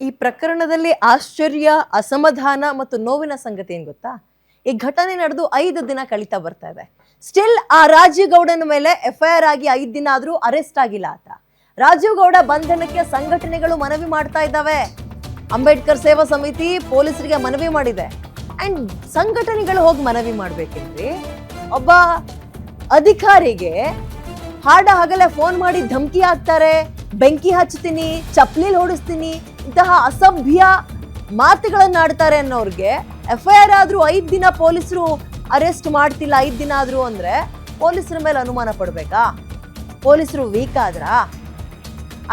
ಈ ಪ್ರಕರಣದಲ್ಲಿ ಆಶ್ಚರ್ಯ, ಅಸಮಾಧಾನ ಮತ್ತು ನೋವಿನ ಸಂಗತಿ ಏನ್ ಗೊತ್ತಾ? ಈ ಘಟನೆ ನಡೆದು 5 ದಿನ ಕಳೀತಾ ಬರ್ತಾ ಇದೆ. ಸ್ಟಿಲ್ ಆ ರಾಜೀವ್ ಗೌಡನ ಮೇಲೆ FIR ಆಗಿ 5 ದಿನ ಆದ್ರೂ ಅರೆಸ್ಟ್ ಆಗಿಲ್ಲ ಆತ. ರಾಜೀವ್ ಗೌಡ ಬಂಧನಕ್ಕೆ ಸಂಘಟನೆಗಳು ಮನವಿ ಮಾಡ್ತಾ ಇದ್ದಾವೆ. ಅಂಬೇಡ್ಕರ್ ಸೇವಾ ಸಮಿತಿ ಪೊಲೀಸರಿಗೆ ಮನವಿ ಮಾಡಿದೆ. ಅಂಡ್ ಸಂಘಟನೆಗಳು ಹೋಗಿ ಮನವಿ ಮಾಡ್ಬೇಕೇನ್ರಿ? ಒಬ್ಬ ಅಧಿಕಾರಿಗೆ ಹಾಡ ಹಗಲೇ ಫೋನ್ ಮಾಡಿ ಧಮಕಿ ಹಾಕ್ತಾರೆ, ಬೆಂಕಿ ಹಚ್ತೀನಿ, ಚಪ್ಲಿಲ್ ಹೊಡಿಸ್ತೀನಿ, ಇಂತಹ ಅಸಭ್ಯ ಮಾತುಗಳನ್ನ ಆಡ್ತಾರೆ ಅನ್ನೋರ್ಗೆ FIR ಆದ್ರೂ 5 ದಿನ ಪೊಲೀಸರು ಅರೆಸ್ಟ್ ಮಾಡ್ತಿಲ್ಲ, 5 ದಿನ ಆದ್ರೂ ಅಂದ್ರೆ ಪೊಲೀಸರ ಮೇಲೆ ಅನುಮಾನ ಪಡ್ಬೇಕಾ? ಪೊಲೀಸರು ವೀಕ್ ಆದ್ರಾ?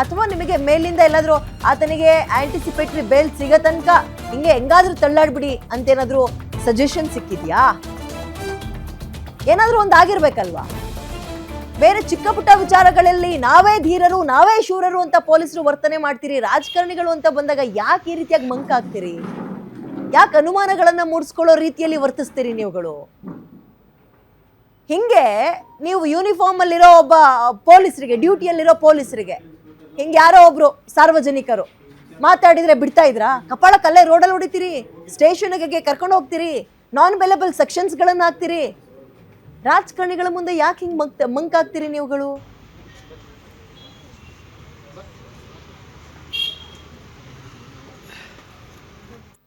ಅಥವಾ ನಿಮಗೆ ಮೇಲಿಂದ ಎಲ್ಲಾದ್ರೂ ಆತನಿಗೆ ಆಂಟಿಸಿಪೇಟರಿ ಬೇಲ್ ಸಿಗೋ ತನಕ ಹಿಂಗೆ ಹೆಂಗಾದ್ರೂ ತಳ್ಳಾಡ್ಬಿಡಿ ಅಂತೇನಾದ್ರೂ ಸಜೆಷನ್ ಸಿಕ್ಕಿದ್ಯಾ? ಏನಾದ್ರೂ ಒಂದು ಆಗಿರ್ಬೇಕಲ್ವಾ? ಬೇರೆ ಚಿಕ್ಕ ಪುಟ್ಟ ವಿಚಾರಗಳಲ್ಲಿ ನಾವೇ ಧೀರರು, ನಾವೇ ಶೂರರು ಅಂತ ಪೊಲೀಸರು ವರ್ತನೆ ಮಾಡ್ತೀರಿ. ರಾಜಕಾರಣಿಗಳು ಅಂತ ಬಂದಾಗ ಯಾಕೆ ಈ ರೀತಿಯಾಗಿ ಮಂಕ್ ಆಗ್ತೀರಿ? ಯಾಕೆ ಅನುಮಾನಗಳನ್ನ ಮೂಡಿಸ್ಕೊಳ್ಳೋ ರೀತಿಯಲ್ಲಿ ವರ್ತಿಸ್ತೀರಿ ನೀವುಗಳು? ಹಿಂಗೆ ನೀವು ಯೂನಿಫಾರ್ಮ್ ಅಲ್ಲಿರೋ ಒಬ್ಬ ಪೊಲೀಸರಿಗೆ, ಡ್ಯೂಟಿಯಲ್ಲಿರೋ ಪೊಲೀಸರಿಗೆ ಹಿಂಗೆ ಯಾರೋ ಒಬ್ರು ಸಾರ್ವಜನಿಕರು ಮಾತಾಡಿದ್ರೆ ಬಿಡ್ತಾ ಇದ್ರಾ? ಕಪಾಳ ಕಲ್ಲೇ ರೋಡಲ್ಲಿ ಹೊಡಿತೀರಿ, ಸ್ಟೇಷನ್ಗೆ ಕರ್ಕೊಂಡು ಹೋಗ್ತೀರಿ, ನಾನ್ ಬೆಲೆಬಲ್ ಸೆಕ್ಷನ್ಸ್ಗಳನ್ನ ಹಾಕ್ತೀರಿ. ರಾಜಕಾರಣಿಗಳ ಮುಂದೆ ಯಾಕೆ ಹಿಂಗೆ ಮಂಕ್ ಆಗ್ತೀರಿ ನೀವುಗಳು?